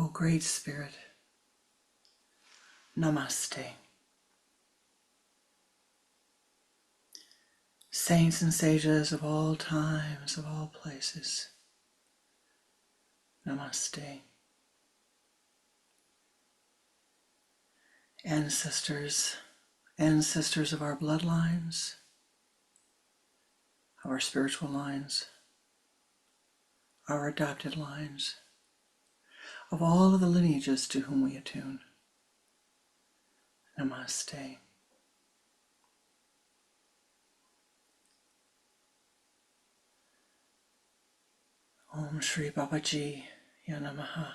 O Great Spirit, Namaste. Saints and sages of all times, of all places, Namaste. Ancestors of our bloodlines, of our spiritual lines, our adopted lines, of all of the lineages to whom we attune, Namaste. Om Shri Babaji Yanamaha.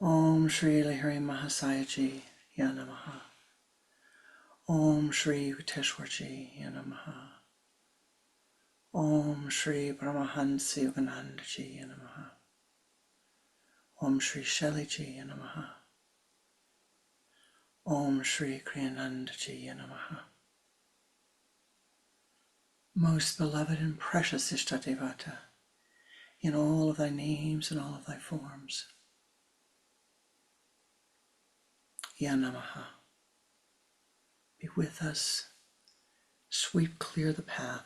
Om Shri Lahiri Mahasaya Yanamaha. Om Shri Uteshwarji Yanamaha. Om Shri Paramahansa Yoganandaji Yanamaha. Om Shri Sheliji Yanamaha. Om Shri Kriyanandaji Yanamaha. Most beloved and precious Ishtadevata, in all of thy names and all of thy forms, Yanamaha. Be with us, sweep clear the path,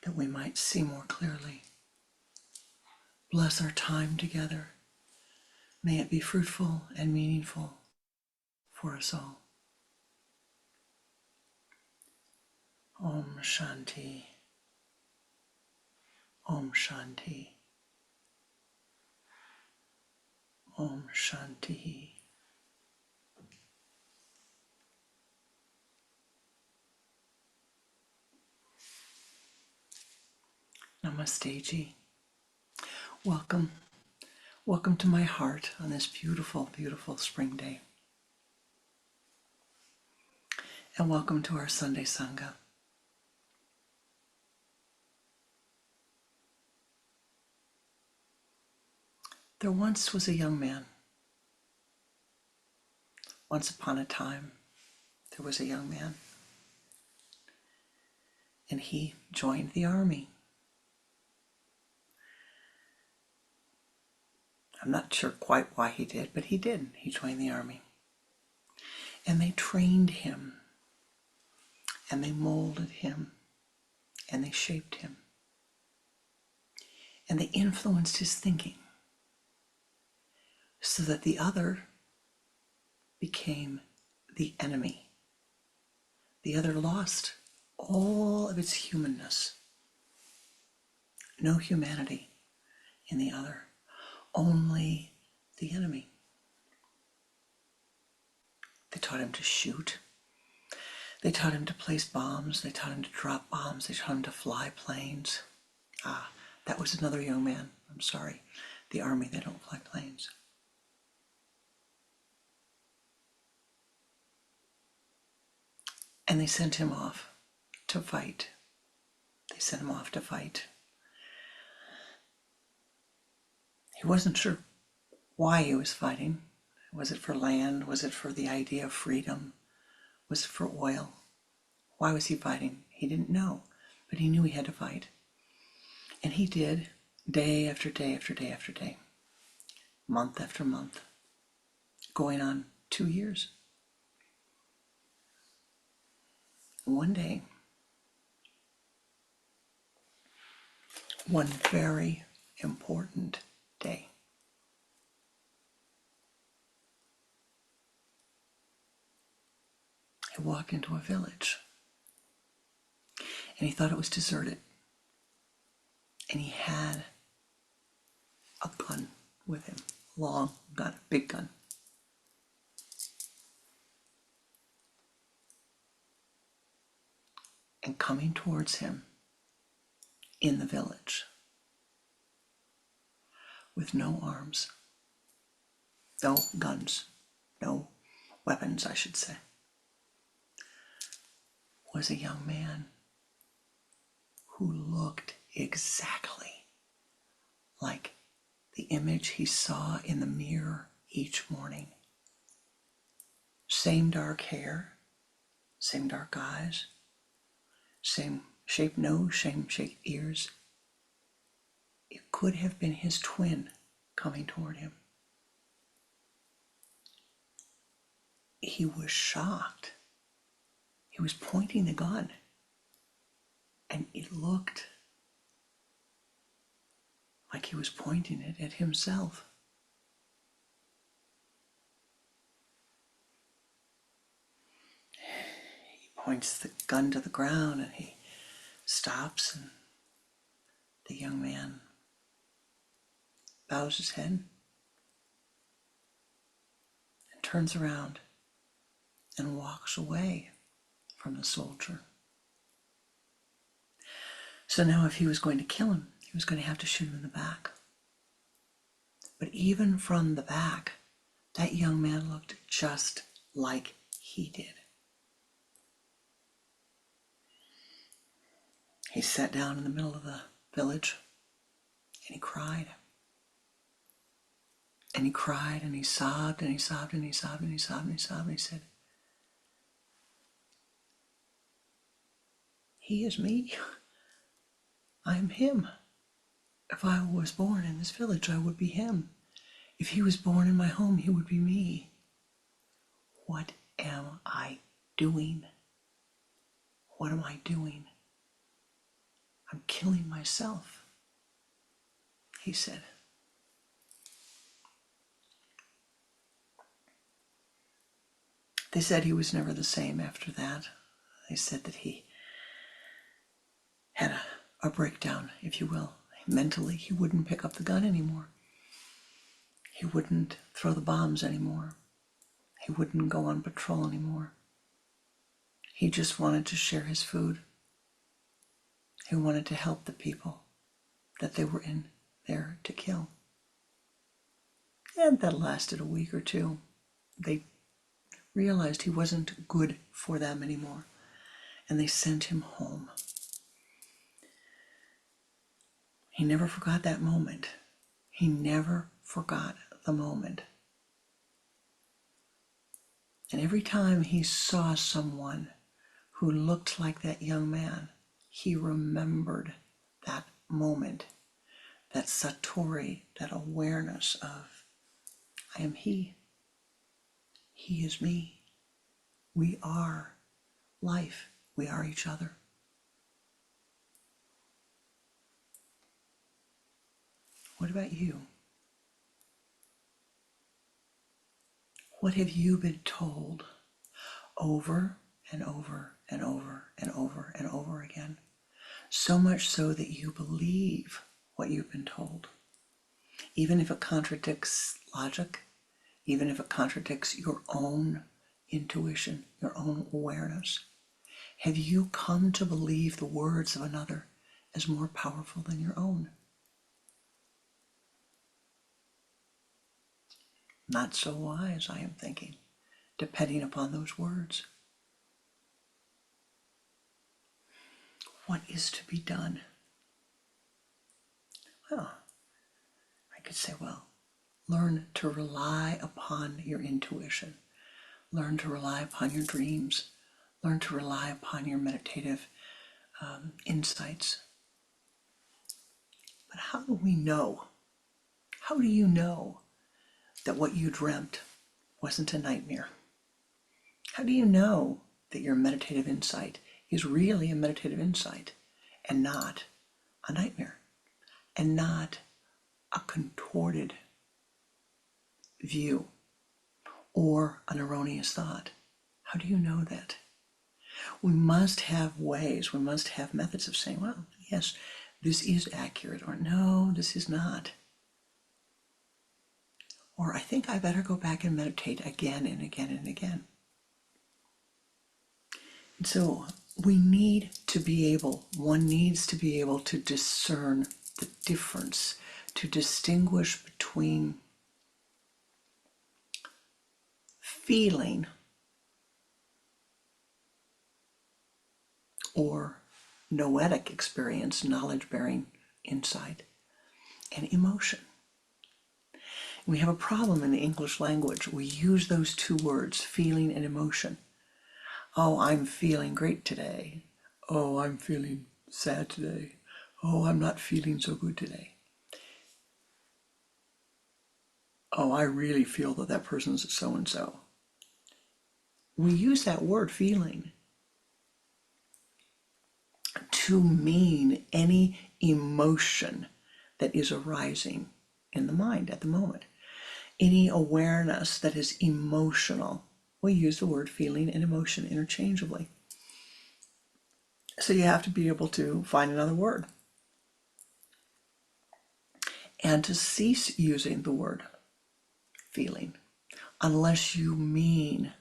that we might see more clearly. Bless our time together. May it be fruitful and meaningful for us all. Om Shanti. Om Shanti. Om Shanti. Namaste Ji. Welcome. Welcome to my heart on this beautiful, beautiful spring day. And welcome to our Sunday Sangha. There once was a young man. Once upon a time, there was a young man. And he joined the army. I'm not sure quite why he did, but he did. He joined the army. And they trained him. And they molded him. And they shaped him. And they influenced his thinking, so that the other became the enemy. The other lost all of its humanness. No humanity in the other. Only the enemy. They taught him to shoot. They taught him to place bombs. They taught him to drop bombs. They taught him to fly planes. That was another young man. I'm sorry. The army, they don't fly planes. And they sent him off to fight. They sent him off to fight. He wasn't sure why he was fighting. Was it for land? Was it for the idea of freedom? Was it for oil? Why was he fighting? He didn't know, but he knew he had to fight. And he did, day after day after day after day, month after month, going on 2 years. One day, one very important day, he walked into a village and he thought it was deserted. And he had a gun with him, a long gun, a big gun. And coming towards him in the village with no arms, no guns, no weapons, I should say, was a young man who looked exactly like the image he saw in the mirror each morning. Same dark hair, same dark eyes, same shaped nose, same shaped ears. It could have been his twin coming toward him. He was shocked. He was pointing the gun, and it looked like he was pointing it at himself. He points the gun to the ground, and he stops, and the young man bows his head and turns around and walks away from the soldier. So now if he was going to kill him, he was going to have to shoot him in the back. But even from the back, that young man looked just like he did. He sat down in the middle of the village and he cried. And he cried and he sobbed and he sobbed and he sobbed and he sobbed and he sobbed and he said, "He is me. I am him. If I was born in this village, I would be him. If he was born in my home, he would be me. What am I doing? What am I doing? I'm killing myself," he said. They said he was never the same after that. They said that he had a breakdown, if you will. Mentally, he wouldn't pick up the gun anymore. He wouldn't throw the bombs anymore. He wouldn't go on patrol anymore. He just wanted to share his food. He wanted to help the people that they were in there to kill. And that lasted a week or two. They realized he wasn't good for them anymore, and they sent him home. He never forgot that moment. He never forgot the moment. And every time he saw someone who looked like that young man, he remembered that moment, that satori, that awareness of, I am he. He is me. We are life. We are each other. What about you? What have you been told over and over and over and over and over again? So much so that you believe what you've been told, even if it contradicts logic, even if it contradicts your own intuition, your own awareness. Have you come to believe the words of another as more powerful than your own? Not so wise, I am thinking, depending upon those words. What is to be done? Well, I could say, learn to rely upon your intuition. Learn to rely upon your dreams. Learn to rely upon your meditative insights. But how do we know? How do you know that what you dreamt wasn't a nightmare? How do you know that your meditative insight is really a meditative insight and not a nightmare and not a contorted view or an erroneous thought? How do you know that? We must have ways, we must have methods of saying, well, yes, this is accurate, or no, this is not. Or I think I better go back and meditate again and again and again. And so one needs to be able to discern the difference, to distinguish between feeling or noetic experience, knowledge-bearing insight, and emotion. We have a problem in the English language. We use those two words, feeling and emotion. Oh, I'm feeling great today. Oh, I'm feeling sad today. Oh, I'm not feeling so good today. oh, I really feel that that person's so-and-so. We use that word feeling to mean any emotion that is arising in the mind at the moment. Any awareness that is emotional. We use the word feeling and emotion interchangeably. So you have to be able to find another word. And to cease using the word feeling, unless you mean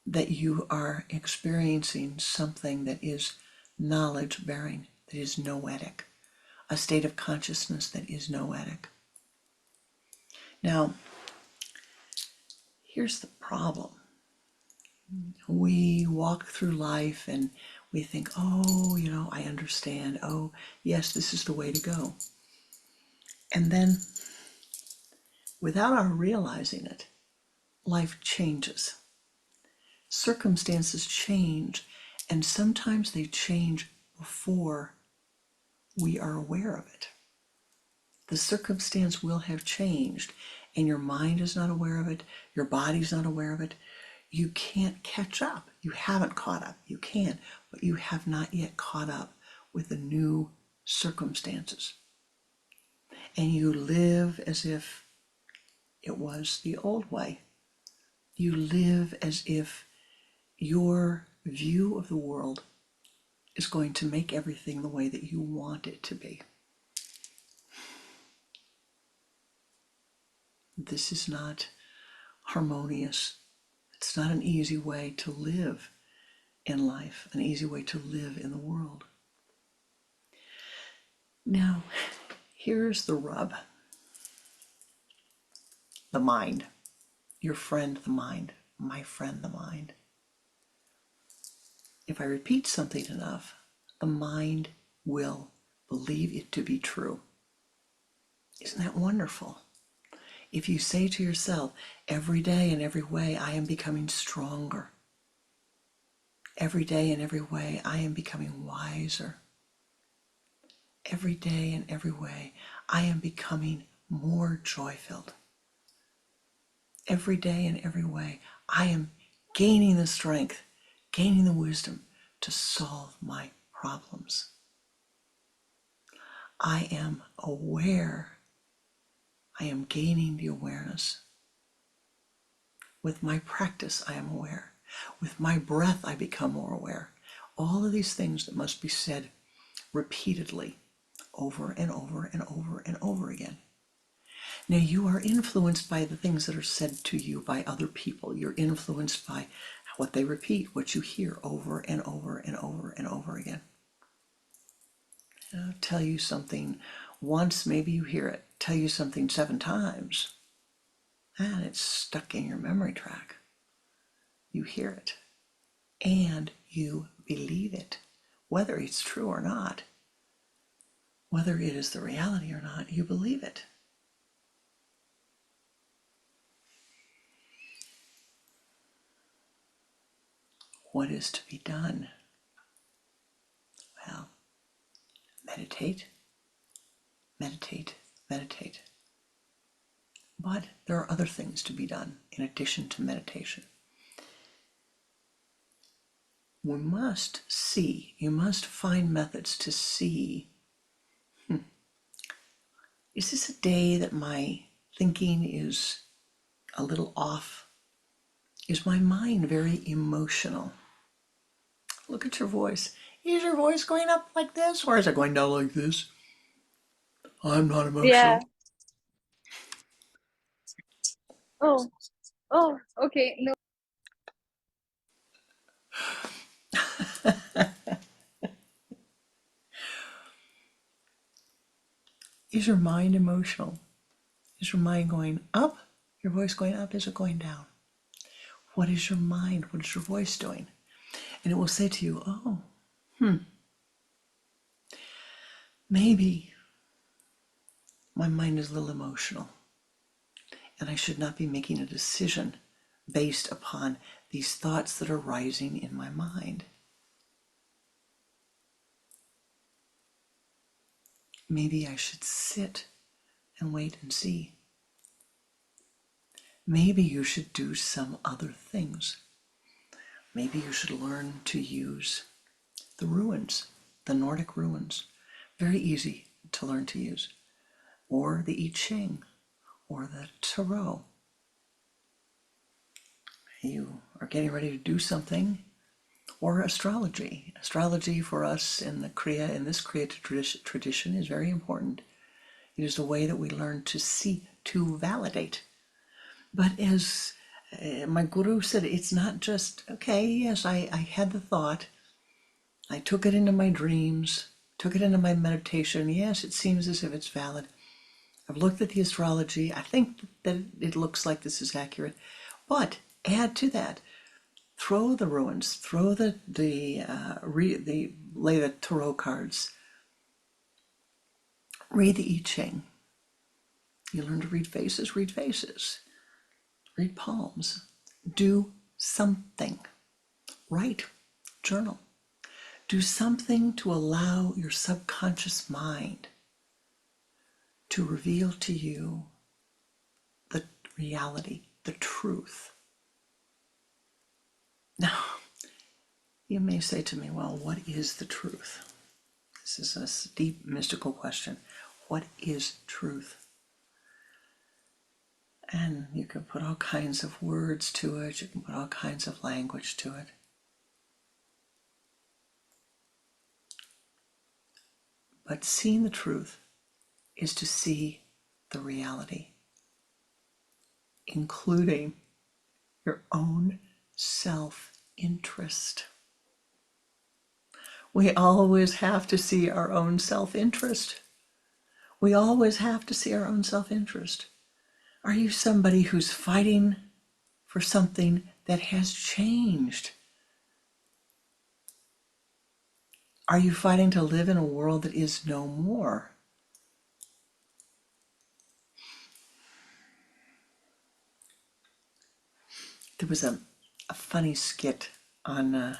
that you are experiencing something that is knowledge bearing, that is noetic, a state of consciousness that is noetic. Now, here's the problem. We walk through life and we think, oh, I understand. Oh, yes, this is the way to go. And then, without our realizing it, life changes. Circumstances change, and sometimes they change before we are aware of it. The circumstance will have changed, and your mind is not aware of it, your body's not aware of it. You can't catch up. You haven't caught up. You can, but you have not yet caught up with the new circumstances. And you live as if it was the old way. You live as if your view of the world is going to make everything the way that you want it to be. This is not harmonious. It's not an easy way to live in life, an easy way to live in the world. Now, here's the rub. The mind. Your friend, the mind. My friend, the mind. If I repeat something enough, the mind will believe it to be true. Isn't that wonderful? If you say to yourself, every day in every way, I am becoming stronger. Every day in every way, I am becoming wiser. Every day in every way, I am becoming more joy-filled. Every day in every way, I am gaining the strength, gaining the wisdom to solve my problems. I am aware. I am gaining the awareness. With my practice, I am aware. With my breath, I become more aware. All of these things that must be said repeatedly, over and over and over and over again. Now, you are influenced by the things that are said to you by other people. You're influenced by what they repeat, what you hear over and over and over and over again. I'll tell you something once, maybe you hear it. Tell you something 7 times, and it's stuck in your memory track. You hear it, and you believe it, whether it's true or not, whether it is the reality or not, you believe it. What is to be done? Well, meditate, meditate, meditate. But there are other things to be done in addition to meditation. We must see, you must find methods to see, is this a day that my thinking is a little off? Is my mind very emotional? Look at your voice. Is your voice going up like this, or is it going down like this? I'm not emotional. Yeah. Oh, oh, okay. No. Is your mind emotional? Is your mind going up? Your voice going up? Is it going down? What is your mind? What is your voice doing? And it will say to you, oh, maybe my mind is a little emotional, and I should not be making a decision based upon these thoughts that are rising in my mind. Maybe I should sit and wait and see. maybe you should do some other things. Maybe you should learn to use the runes, the Nordic runes. Very easy to learn to use. Or the I Ching, or the Tarot. You are getting ready to do something. Or astrology. Astrology for us in the Kriya, in this Kriya tradition, is very important. It is the way that we learn to see, to validate. But as my guru said, it's not just, okay, yes, I had the thought. I took it into my dreams, took it into my meditation. Yes, it seems as if it's valid. I've looked at the astrology. I think that it looks like this is accurate. But add to that, throw the ruins, throw lay the tarot cards, read the I Ching. You learn to read faces, read palms. Do something. Write, journal. Do something to allow your subconscious mind to reveal to you the reality, the truth. Now, you may say to me, well, what is the truth? This is a deep mystical question. What is truth? And you can put all kinds of words to it. You can put all kinds of language to it. But seeing the truth is to see the reality, including your own self-interest. We always have to see our own self-interest. We always have to see our own self-interest. Are you somebody who's fighting for something that has changed? Are you fighting to live in a world that is no more? There was a funny skit on a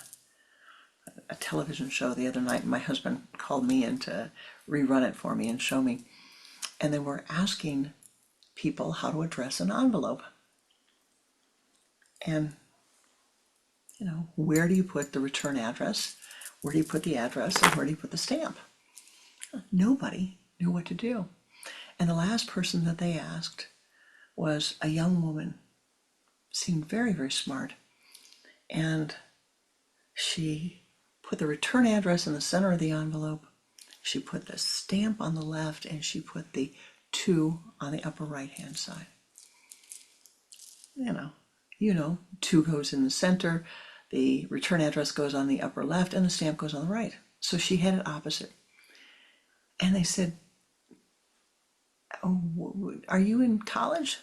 television show the other night. My husband called me in to rerun it for me and show me. And they were asking people how to address an envelope. And, where do you put the return address? Where do you put the address? And where do you put the stamp? Nobody knew what to do. And the last person that they asked was a young woman, seemed very, very smart. And she put the return address in the center of the envelope. She put the stamp on the left, and she put the 2 on the upper right-hand side. 2 goes in the center, the return address goes on the upper left, and the stamp goes on the right. So she had it opposite. And they said, oh, are you in college?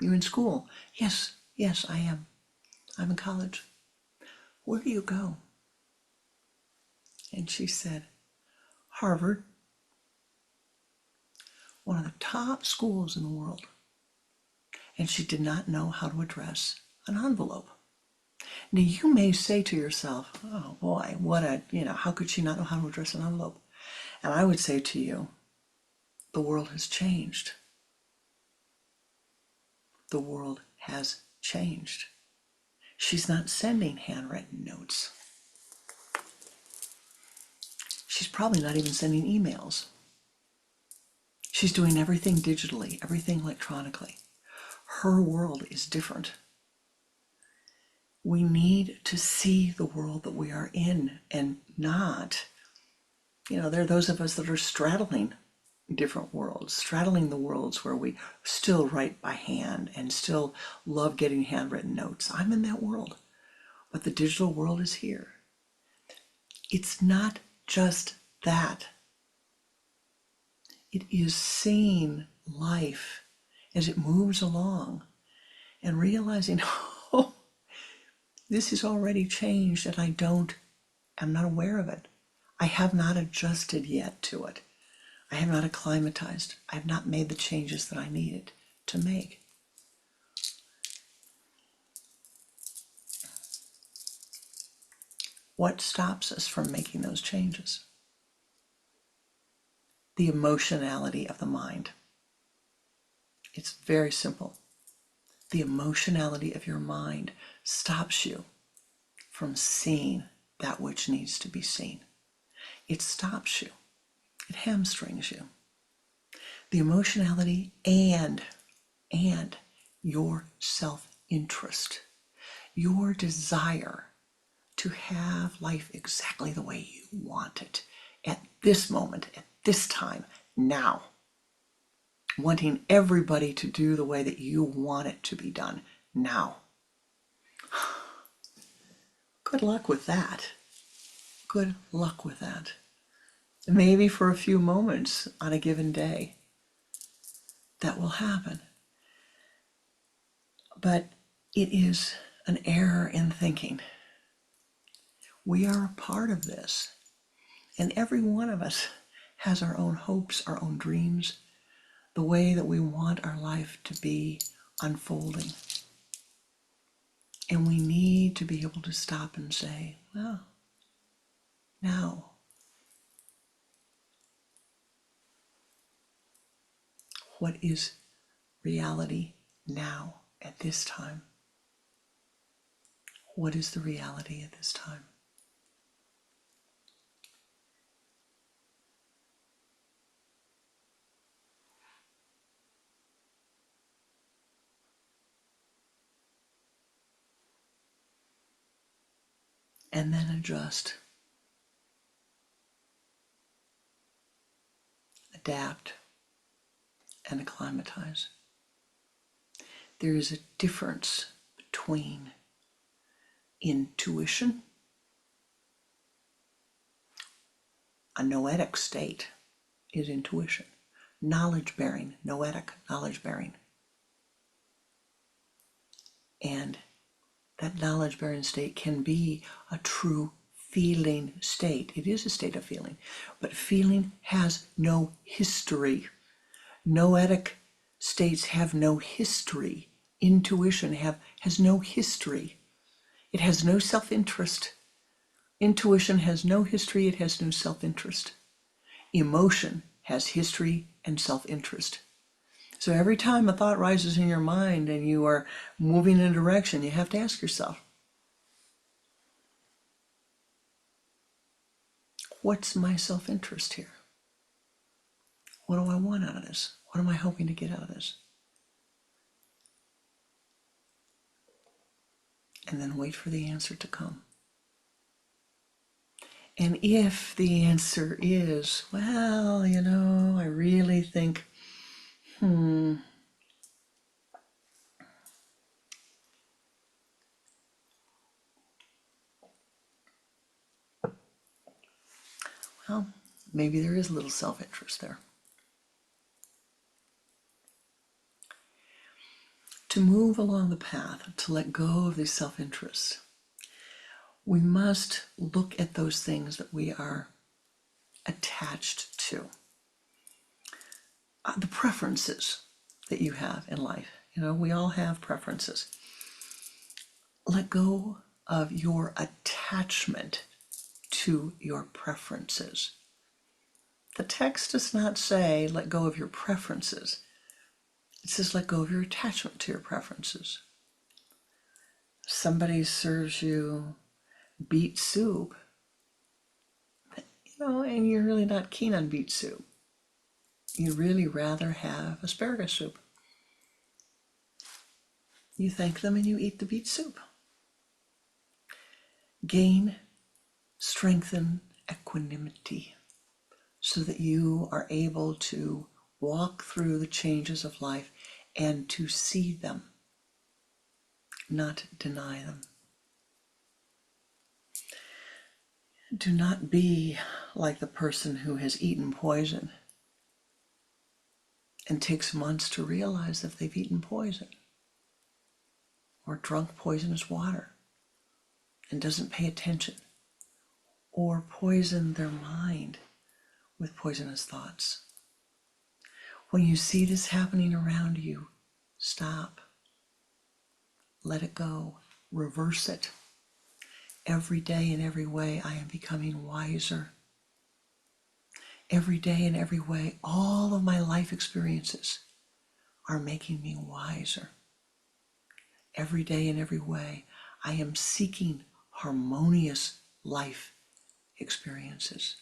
You in school? Yes, I am. I'm in college. Where do you go? And she said, Harvard, one of the top schools in the world. And she did not know how to address an envelope. Now you may say to yourself, oh boy, how could she not know how to address an envelope? And I would say to you, the world has changed. The world has changed. She's not sending handwritten notes. She's probably not even sending emails. She's doing everything digitally, everything electronically. Her world is different. We need to see the world that we are in and not, there are those of us that are straddling different worlds, straddling the worlds where we still write by hand and still love getting handwritten notes. I'm in that world, but the digital world is here. It's not just that. It is seeing life as it moves along and realizing, oh, this is already changed and I'm not aware of it. I have not adjusted yet to it. I have not acclimatized. I have not made the changes that I needed to make. What stops us from making those changes? The emotionality of the mind. It's very simple. The emotionality of your mind stops you from seeing that which needs to be seen. It stops you. It hamstrings you. The emotionality and your self-interest, your desire to have life exactly the way you want it at this moment, at this time, now. Wanting everybody to do the way that you want it to be done now. Good luck with that. Good luck with that. Maybe for a few moments on a given day that will happen. But it is an error in thinking. We are a part of this. And every one of us has our own hopes, our own dreams, the way that we want our life to be unfolding. And we need to be able to stop and say, well, now, what is reality now at this time? What is the reality at this time? And then adjust, adapt, and acclimatize. There is a difference between intuition, a noetic state is intuition, knowledge bearing, noetic knowledge bearing. And that knowledge bearing state can be a true feeling state. It is a state of feeling, but feeling has no history. Noetic states have no history. Intuition has no history. It has no self-interest. Intuition has no history. It has no self-interest. Emotion has history and self-interest. So every time a thought rises in your mind and you are moving in a direction, you have to ask yourself, what's my self-interest here? What do I want out of this? What am I hoping to get out of this? And then wait for the answer to come. And if the answer is, well, I really think, well, maybe there is a little self-interest there. To move along the path, to let go of these self-interests, we must look at those things that we are attached to. The preferences that you have in life. We all have preferences. Let go of your attachment to your preferences. The text does not say let go of your preferences. It says let go of your attachment to your preferences. Somebody serves you beet soup, and you're really not keen on beet soup. You'd really rather have asparagus soup. You thank them and you eat the beet soup. Gain, strengthen equanimity so that you are able to walk through the changes of life and to see them, not deny them. Do not be like the person who has eaten poison and takes months to realize that they've eaten poison or drunk poisonous water and doesn't pay attention, or poison their mind with poisonous thoughts. When you see this happening around you, stop, let it go, reverse it. Every day in every way, I am becoming wiser. Every day in every way, all of my life experiences are making me wiser. Every day in every way, I am seeking harmonious life experiences.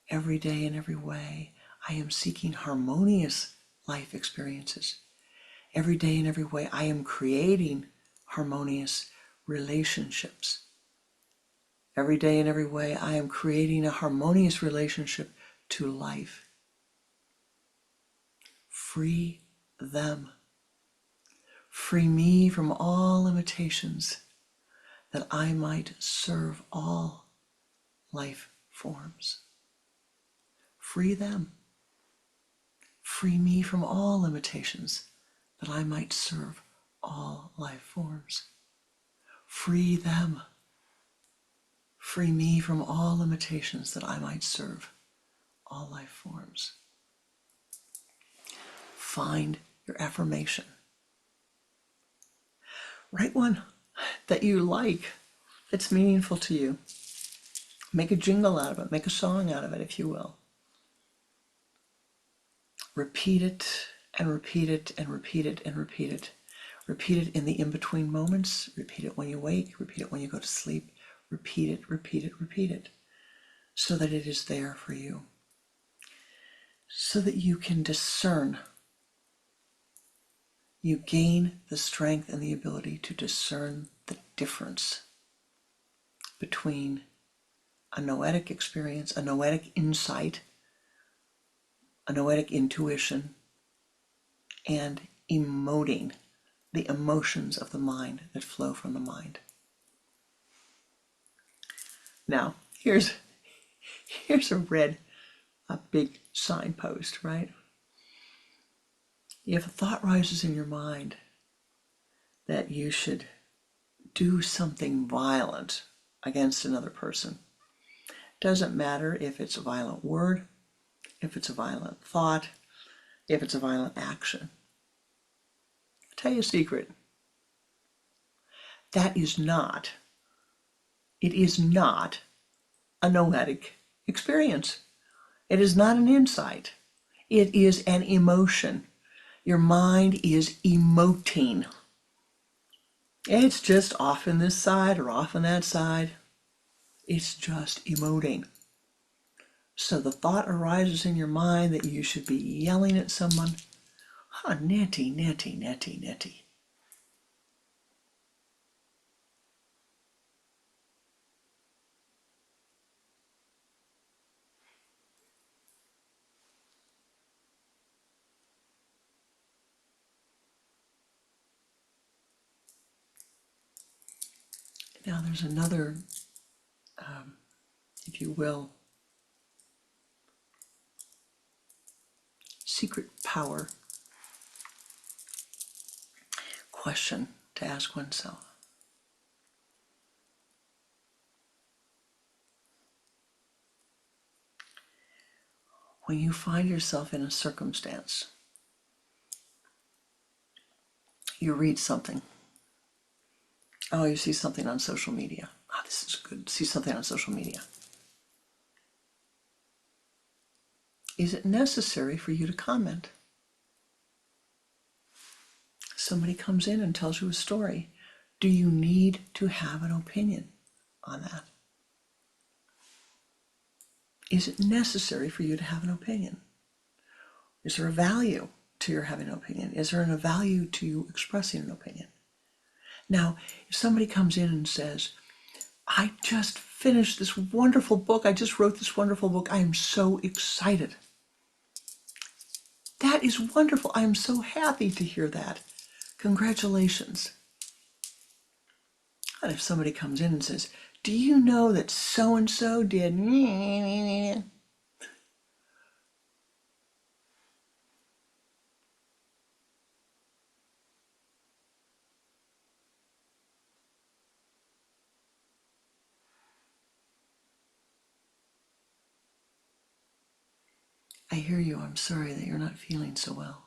Every day in every way, I am seeking harmonious life experiences. Every day in every way, I am creating harmonious relationships. Every day in every way, I am creating a harmonious relationship to life. Free them. Free me from all limitations, that I might serve all life forms. Free them. Free me from all limitations, that I might serve all life forms. Free them. Free me from all limitations, that I might serve all life forms. Find your affirmation. Write one that you like, that's meaningful to you. Make a jingle out of it. Make a song out of it, if you will. Repeat it and repeat it and repeat it and repeat it. Repeat it in the in-between moments. Repeat it when you wake. Repeat it when you go to sleep. Repeat it, repeat it, repeat it, so that it is there for you. So that you can discern. You gain the strength and the ability to discern the difference between a noetic experience, a noetic insight, a noetic intuition, and emoting, the emotions of the mind that flow from the mind. Now, here's a big signpost, right? If a thought rises in your mind that you should do something violent against another person, doesn't matter if it's a violent word, if it's a violent thought, if it's a violent action. I'll tell you a secret. It is not a noetic experience. It is not an insight. It is an emotion. Your mind is emoting. It's just off on this side or off on that side. It's just emoting. So the thought arises in your mind that you should be yelling at someone. Netty, netty, netty, netty. Now there's another, if you will, secret power question to ask oneself. When you find yourself in a circumstance, you read something. Oh, you see something on social media. Oh, this is good. See something on social media. Is it necessary for you to comment? Somebody comes in and tells you a story. Do you need to have an opinion on that? Is it necessary for you to have an opinion? Is there a value to your having an opinion? Is there a value to you expressing an opinion? Now, if somebody comes in and says, I just finished this wonderful book, I just wrote this wonderful book, I am so excited. That is wonderful. I am so happy to hear that. Congratulations. And if somebody comes in and says, do you know that so-and-so did? I hear you. I'm sorry that you're not feeling so well.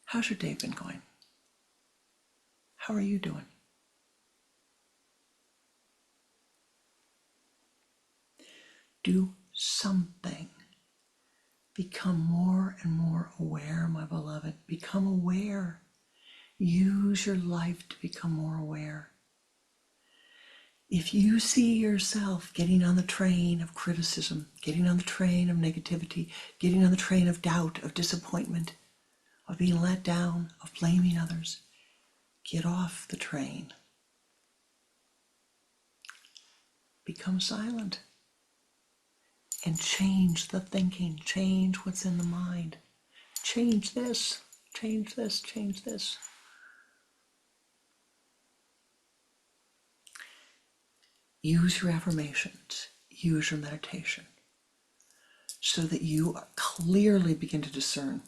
How's your day been going? How are you doing? Do something. Become more and more aware, my beloved. Become aware. Use your life to become more aware. If you see yourself getting on the train of criticism, getting on the train of negativity, getting on the train of doubt, of disappointment, of being let down, of blaming others, get off the train. Become silent and change the thinking, change what's in the mind. Change this, change this, change this. Use your affirmations, use your meditation, so that you clearly begin to discern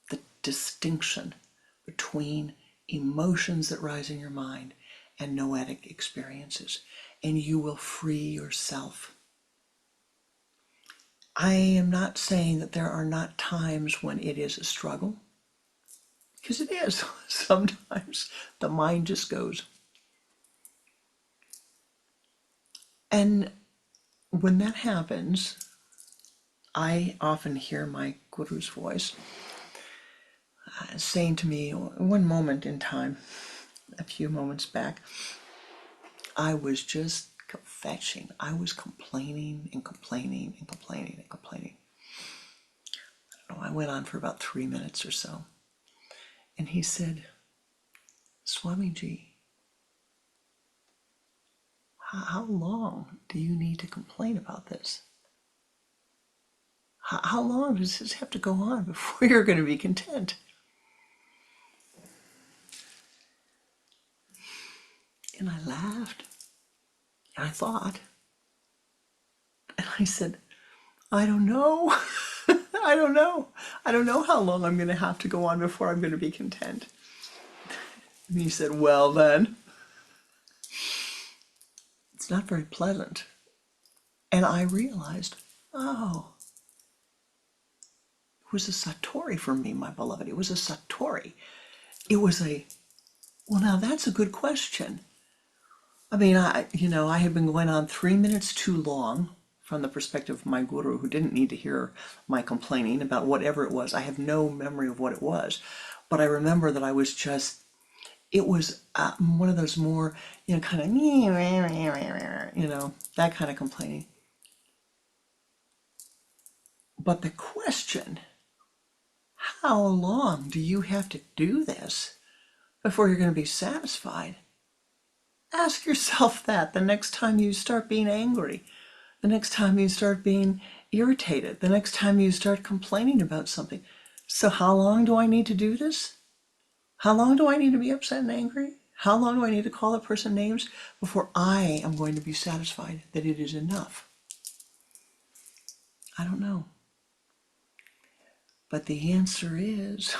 the distinction between emotions that rise in your mind and noetic experiences, and you will free yourself. I am not saying that there are not times when it is a struggle, because it is. Sometimes the mind just goes. And when that happens, I often hear my guru's voice saying to me, one moment in time, a few moments back, I was just fetching. I was complaining and complaining and complaining and complaining. I don't know, I went on for about 3 minutes or so. And he said, Swamiji, how long do you need to complain about this? How long does this have to go on before you're going to be content? And I laughed. And I thought. And I said, I don't know. I don't know. I don't know how long I'm going to have to go on before I'm going to be content. And he said, well then, it's not very pleasant. And I realized, oh, it was a satori for me, my beloved. It was a satori. It was well, now that's a good question. I mean, I had been going on 3 minutes too long from the perspective of my guru, who didn't need to hear my complaining about whatever it was. I have no memory of what it was, but I remember that I was just, it was one of those more, kind of, that kind of complaining. But the question, how long do you have to do this before you're going to be satisfied? Ask yourself that the next time you start being angry, the next time you start being irritated, the next time you start complaining about something. So how long do I need to do this? How long do I need to be upset and angry? How long do I need to call that person names before I am going to be satisfied that it is enough? I don't know. But the answer is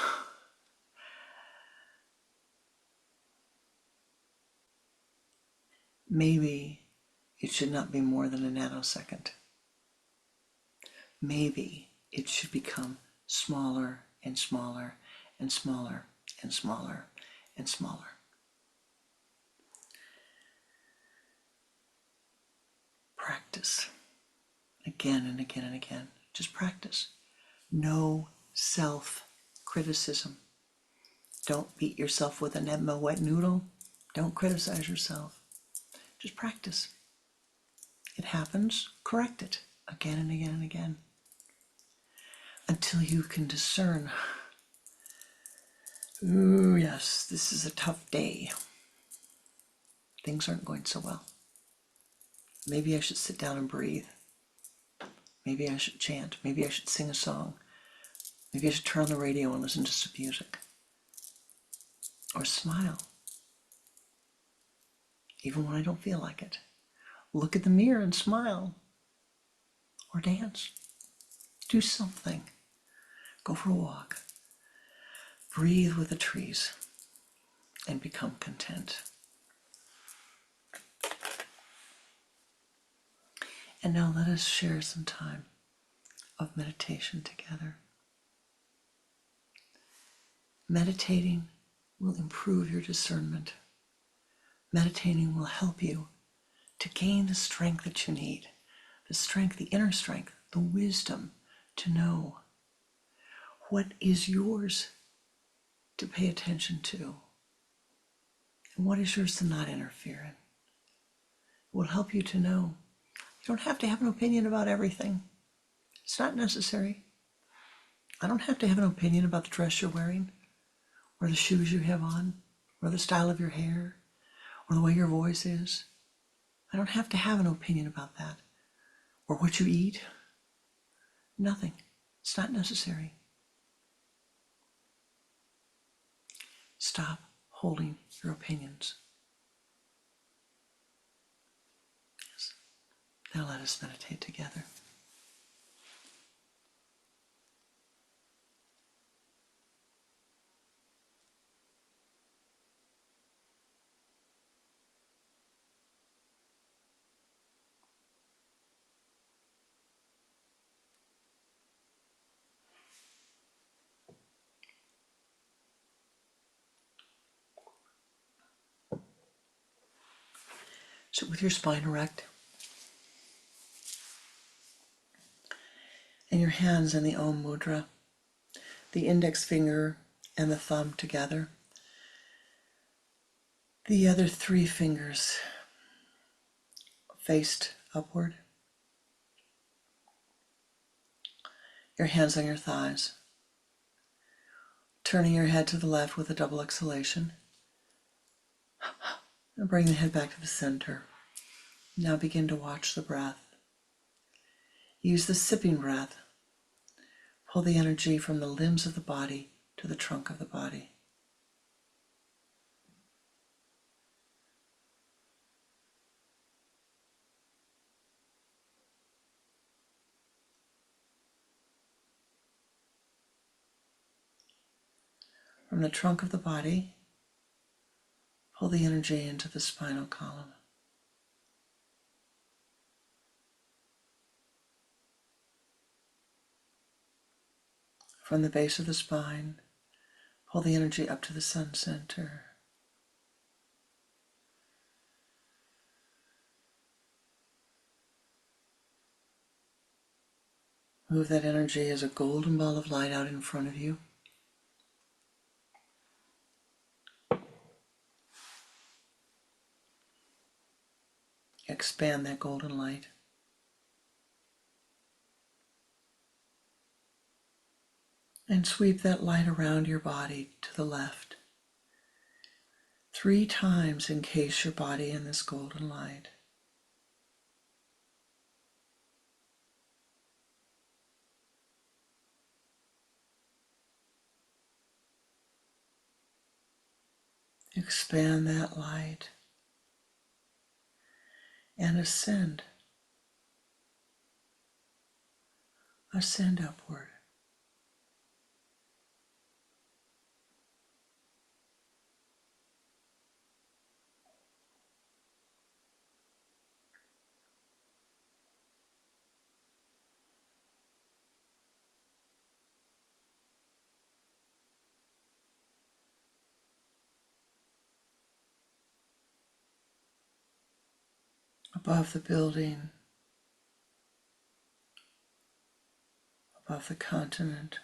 maybe it should not be more than a nanosecond. Maybe it should become smaller and smaller and smaller and smaller and smaller. Practice again and again and again. Just practice. No self-criticism. Don't beat yourself with an Enma wet noodle. Don't criticize yourself. Just practice. It happens, correct it again and again and again until you can discern, ooh, yes, this is a tough day. Things aren't going so well. Maybe I should sit down and breathe. Maybe I should chant. Maybe I should sing a song. Maybe I should turn on the radio and listen to some music. Or smile. Even when I don't feel like it. Look at the mirror and smile. Or dance. Do something. Go for a walk. Breathe with the trees. And become content. And now let us share some time of meditation together. Meditating will improve your discernment. Meditating will help you to gain the strength that you need, the strength, the inner strength, the wisdom to know what is yours to pay attention to, And what is yours to not interfere in? It will help you to know. You don't have to have an opinion about everything. It's not necessary. I don't have to have an opinion about the dress you're wearing, or the shoes you have on, or the style of your hair, or the way your voice is. I don't have to have an opinion about that, or what you eat. Nothing. It's not necessary. Stop holding your opinions. Yes. Now let us meditate together. Sit with your spine erect and your hands in the Om Mudra, the index finger and the thumb together. The other 3 fingers faced upward. Your hands on your thighs. Turning your head to the left with a double exhalation. And bring the head back to the center. Now begin to watch the breath. Use the sipping breath. Pull the energy from the limbs of the body to the trunk of the body. From the trunk of the body, pull the energy into the spinal column. From the base of the spine, pull the energy up to the sun center. Move that energy as a golden ball of light out in front of you. Expand that golden light. And sweep that light around your body to the left. 3 times encase your body in this golden light. Expand that light and ascend. Ascend upward. Above the building, above the continent.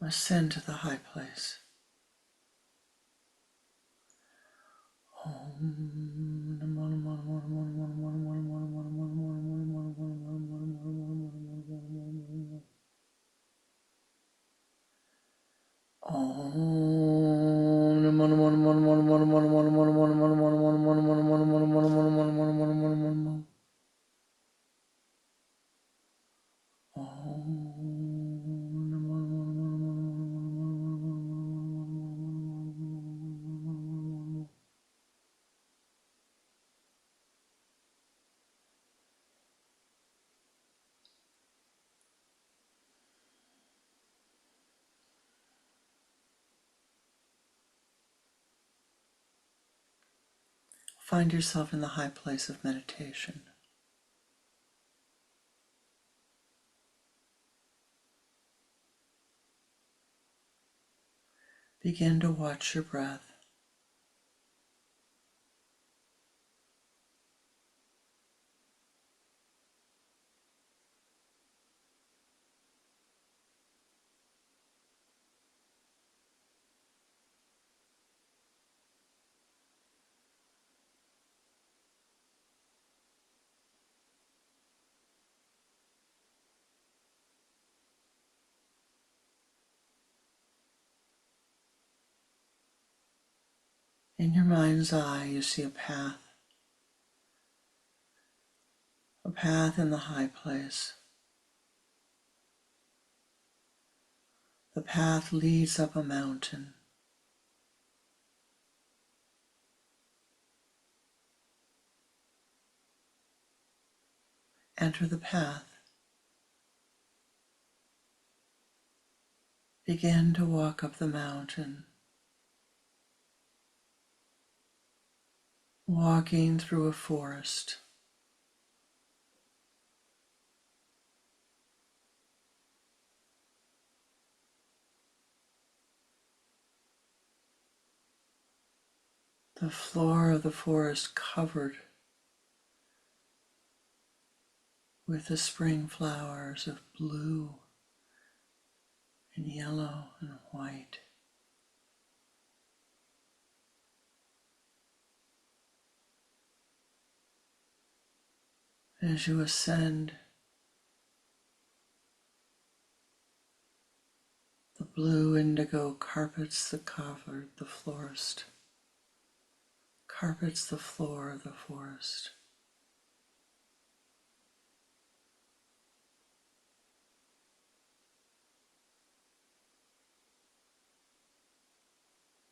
Ascend to the high place. Find yourself in the high place of meditation. Begin to watch your breath. In your mind's eye, you see a path in the high place. The path leads up a mountain. Enter the path. Begin to walk up the mountain, walking through a forest. The floor of the forest covered with the spring flowers of blue and yellow and white. As you ascend, the blue indigo carpets the forest, carpets the floor of the forest.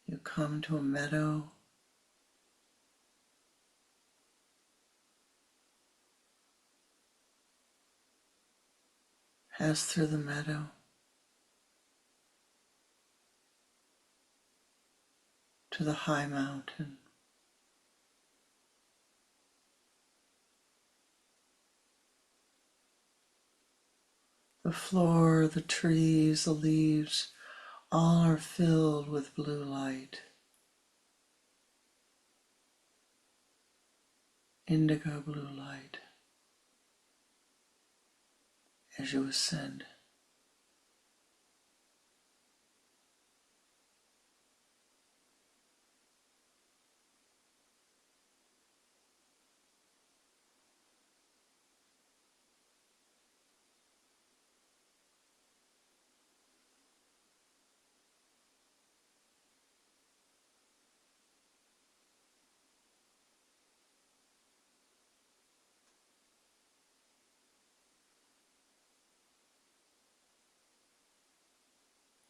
You come to a meadow. Pass through the meadow. To the high mountain. The floor, the trees, the leaves, all are filled with blue light. Indigo blue light as you ascend.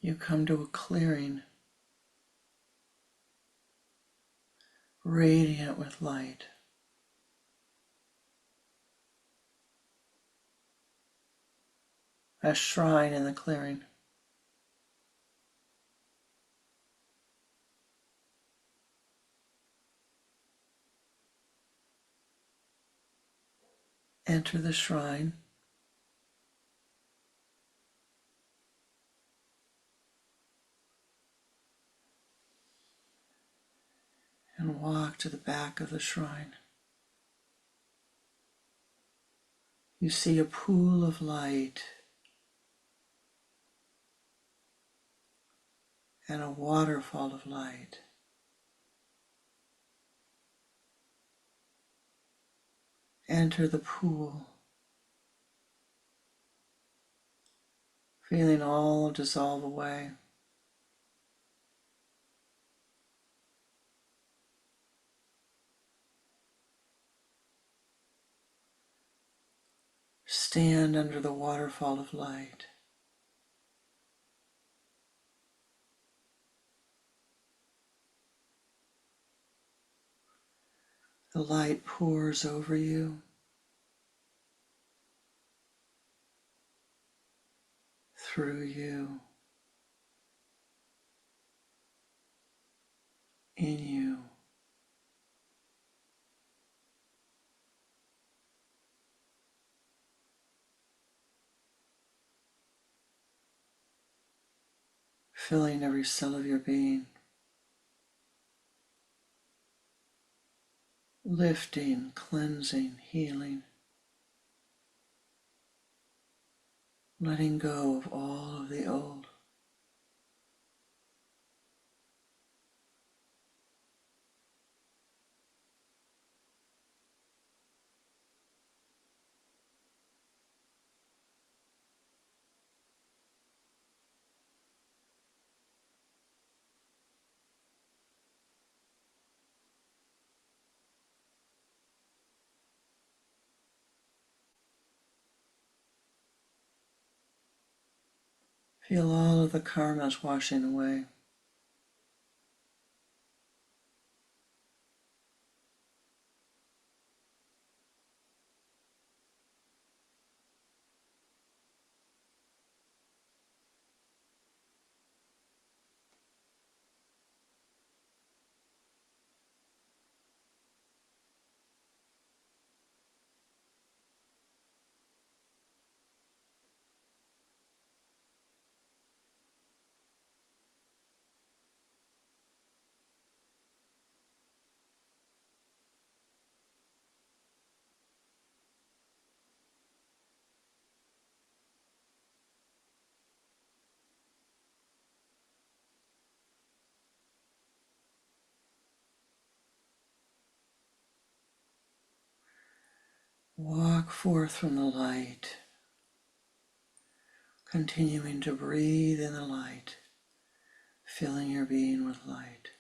You come to a clearing, radiant with light. A shrine in the clearing. Enter the shrine. And walk to the back of the shrine. You see a pool of light and a waterfall of light. Enter the pool, feeling all dissolve away. Stand under the waterfall of light. The light pours over you, through you, in you. Filling every cell of your being. Lifting, cleansing, healing. Letting go of all of the old. Feel all of the karmas washing away. Walk forth from the light, continuing to breathe in the light, filling your being with light.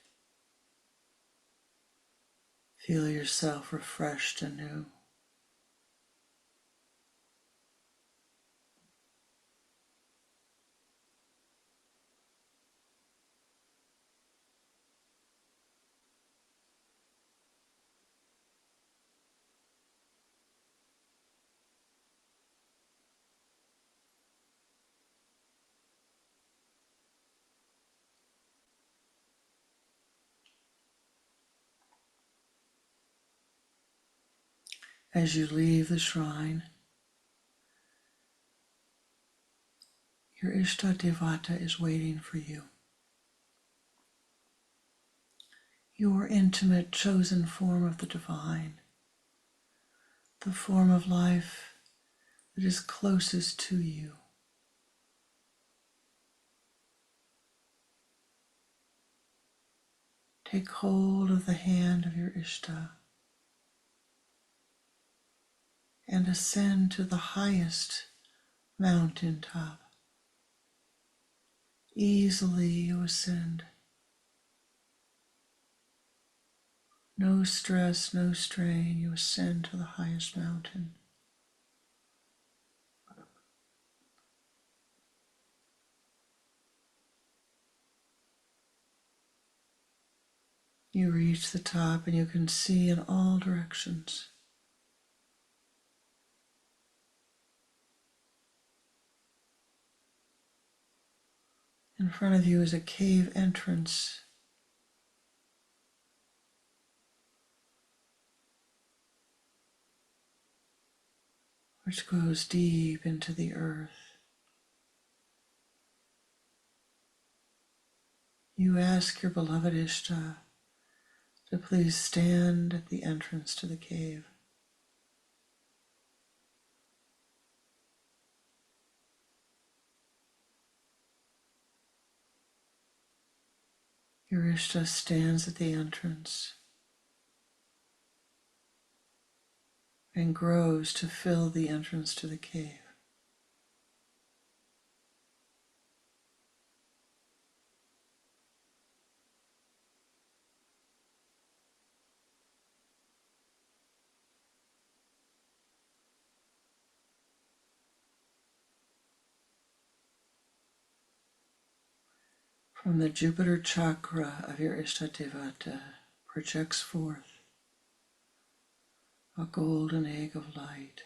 Feel yourself refreshed and new. As you leave the shrine, your Ishtadevata is waiting for you. Your intimate chosen form of the divine, the form of life that is closest to you. Take hold of the hand of your Ishta and ascend to the highest mountain top. Easily you ascend. No stress, no strain, you ascend to the highest mountain. You reach the top and you can see in all directions. In front of you is a cave entrance, which goes deep into the earth. You ask your beloved Ishta to please stand at the entrance to the cave. Your Ishta stands at the entrance and grows to fill the entrance to the cave. From the Jupiter chakra of your Ishtadevata projects forth a golden egg of light.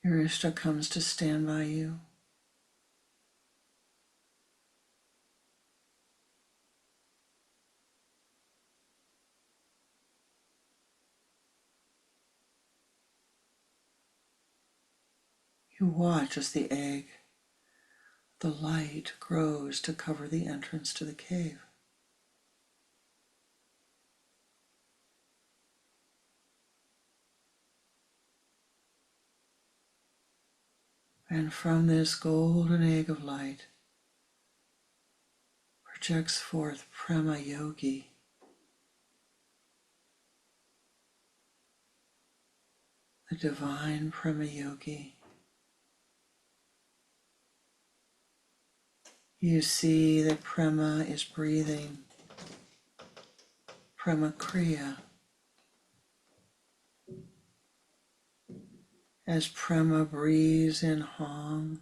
Your Ishta comes to stand by you. You watch as the egg, the light, grows to cover the entrance to the cave. And from this golden egg of light projects forth Prema Yogi, the divine Prema Yogi. You see that Prema is breathing, Prema Kriya. As Prema breathes in Hong,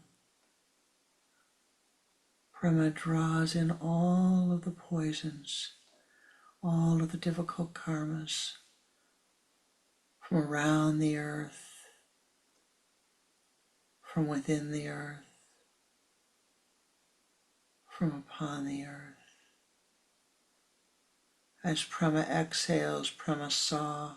Prema draws in all of the poisons, all of the difficult karmas from around the earth, from within the earth, from upon the earth. As Prema exhales, Prema Saw.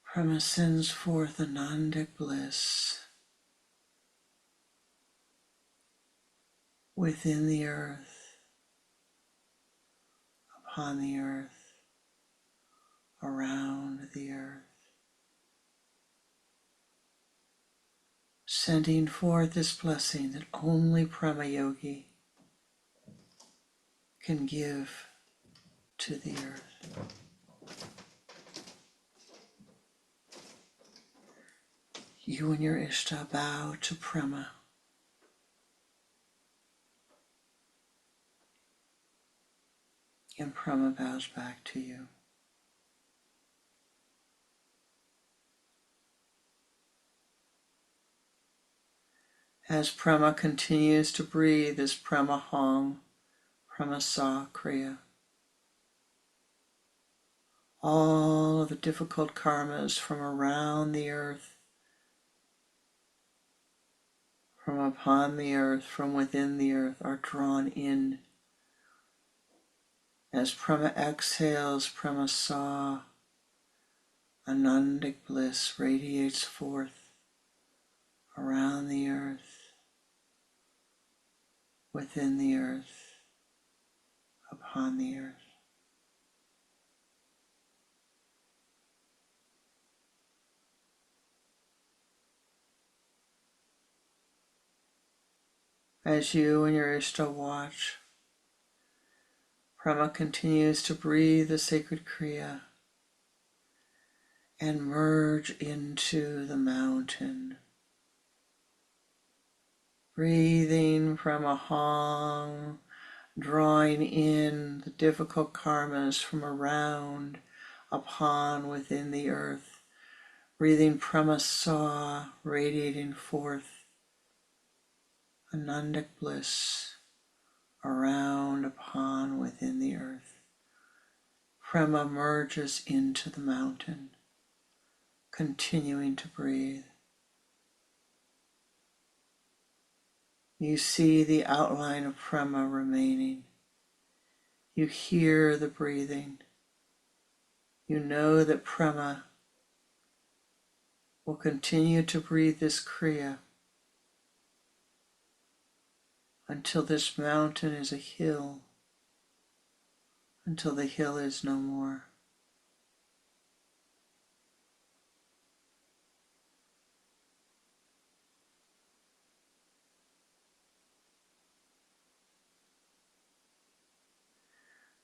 Prema sends forth Anandic bliss within the earth, upon the earth, around the earth. Sending forth this blessing that only Prema Yogi can give to the earth. You and your Ishta bow to Prema, and Prema bows back to you. As Prema continues to breathe this Prema Hong, Prema Sa Kriya, all of the difficult karmas from around the earth, from upon the earth, from within the earth, are drawn in. As Prema exhales, Prema Sa, Anandic bliss radiates forth around the earth, within the earth, upon the earth. As you and your Ishta watch, Prema continues to breathe the sacred Kriya and merge into the mountain. Breathing Prema Hong, drawing in the difficult karmas from around, upon, within the earth. Breathing Prema Sa, radiating forth Anandic bliss around, upon, within the earth. Prema merges into the mountain, continuing to breathe. You see the outline of Prema remaining. You hear the breathing. You know that Prema will continue to breathe this Kriya until this mountain is a hill, until the hill is no more.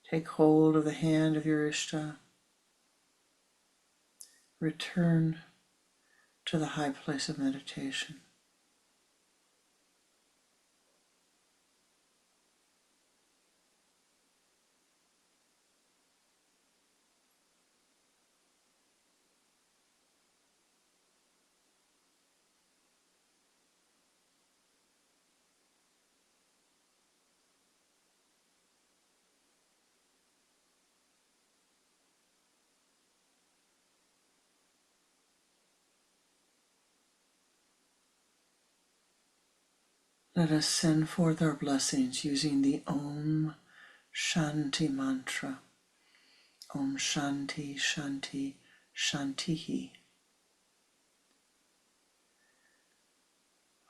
Take hold of the hand of your Ishta. Return to the high place of meditation. Let us send forth our blessings using the Om Shanti mantra. Om Shanti Shanti Shantihi.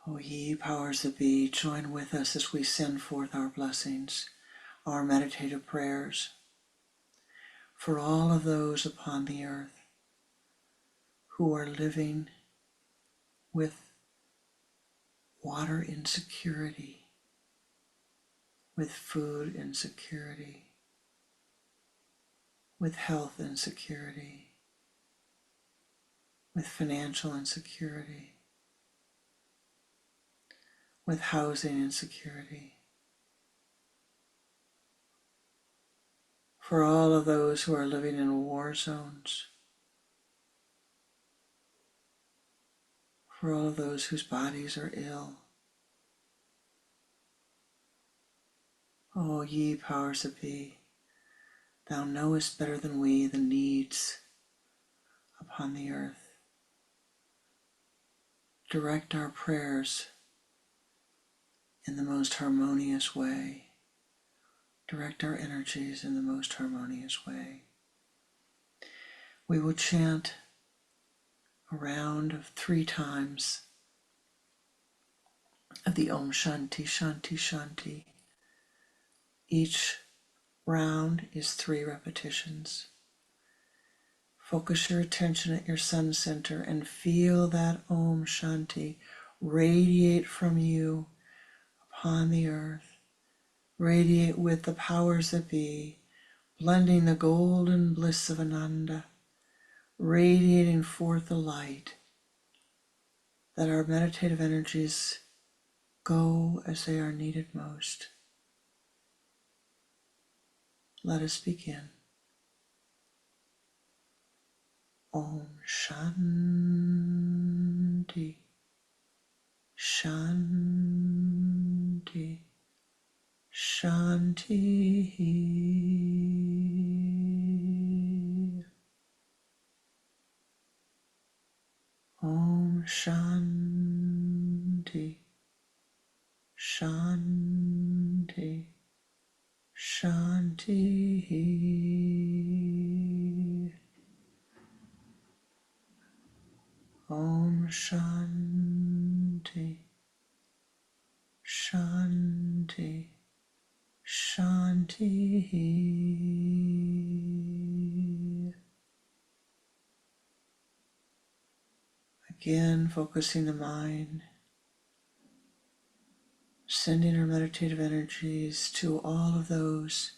O ye powers that be, join with us as we send forth our blessings, our meditative prayers, for all of those upon the earth who are living with water insecurity, with food insecurity, with health insecurity, with financial insecurity, with housing insecurity, for all of those who are living in war zones, for all of those whose bodies are ill. O ye powers that be, thou knowest better than we the needs upon the earth. Direct our prayers in the most harmonious way. Direct our energies in the most harmonious way. We will chant a round of 3 times of the Om Shanti, Shanti, Shanti. Each round is 3 repetitions. Focus your attention at your sun center and feel that Om Shanti radiate from you upon the earth. Radiate with the powers that be, blending the golden bliss of Ananda, radiating forth the light, that our meditative energies go as they are needed most. Let us begin. Om Shanti, Shanti, Shanti. Om Shanti, Shanti, Shanti. Om Shanti, Shanti, Shanti. Again, focusing the mind, sending our meditative energies to all of those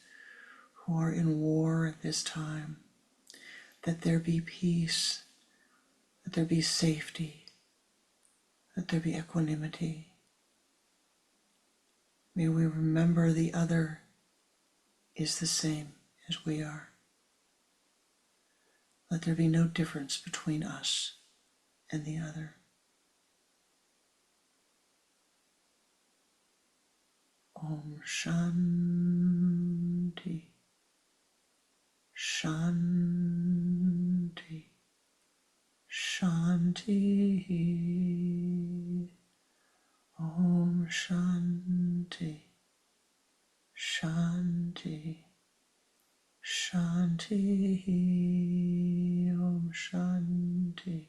who are in war at this time, that there be peace, that there be safety, that there be equanimity. May we remember the other is the same as we are. Let there be no difference between us and the other. Om Shanti, Shanti, Shanti. Om Shanti, Shanti, Shanti. Om Shanti,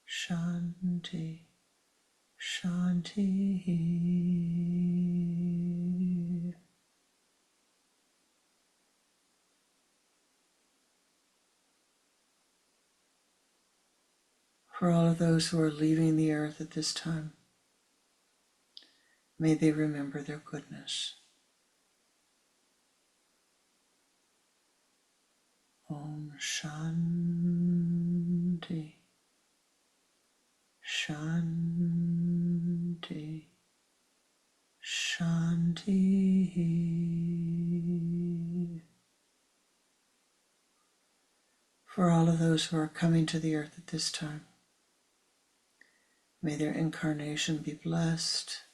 Shanti, Shanti. For all of those who are leaving the earth at this time, may they remember their goodness. Om Shanti, Shanti, Shanti. For all of those who are coming to the earth at this time, may their incarnation be blessed.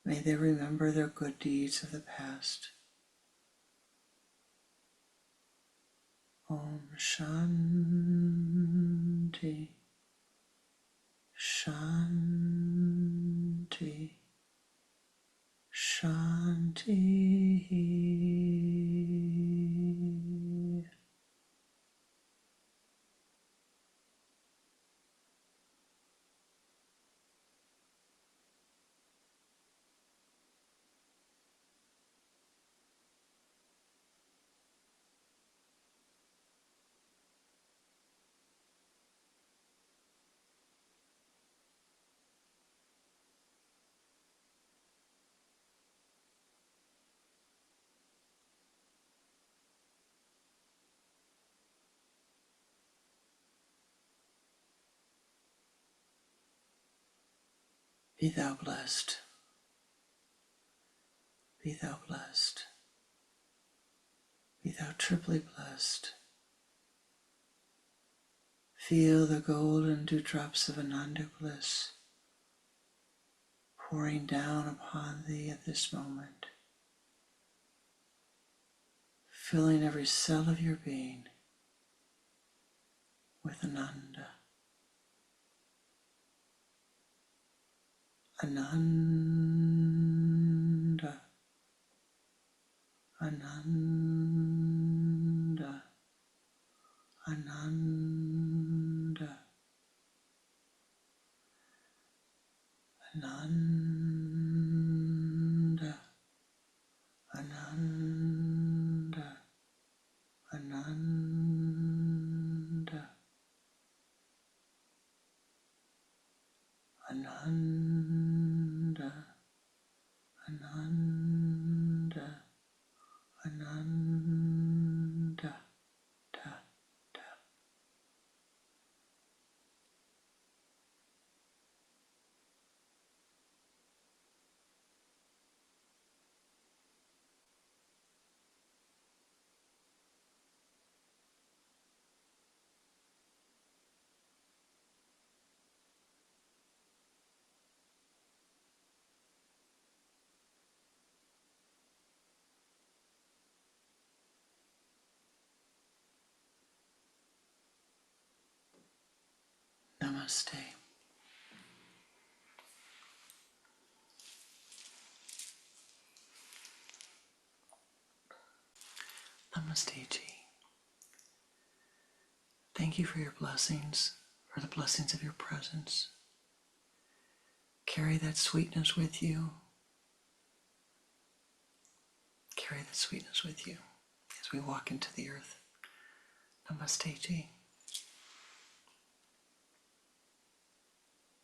May they remember their good deeds of the past. Om Shanti, Shanti, Shanti. Be thou blessed. Be thou blessed. Be thou triply blessed. Feel the golden dewdrops of Ananda bliss pouring down upon thee at this moment, filling every cell of your being with Ananda. Ananda. Ananda. Ananda. Ananda. Ananda. Ananda. Ananda. Ananda. Ananda. Da, da. Namaste. Namaste, Ji. Thank you for your blessings, for the blessings of your presence. Carry that sweetness with you. Carry that sweetness with you as we walk into the earth. Namaste, Ji.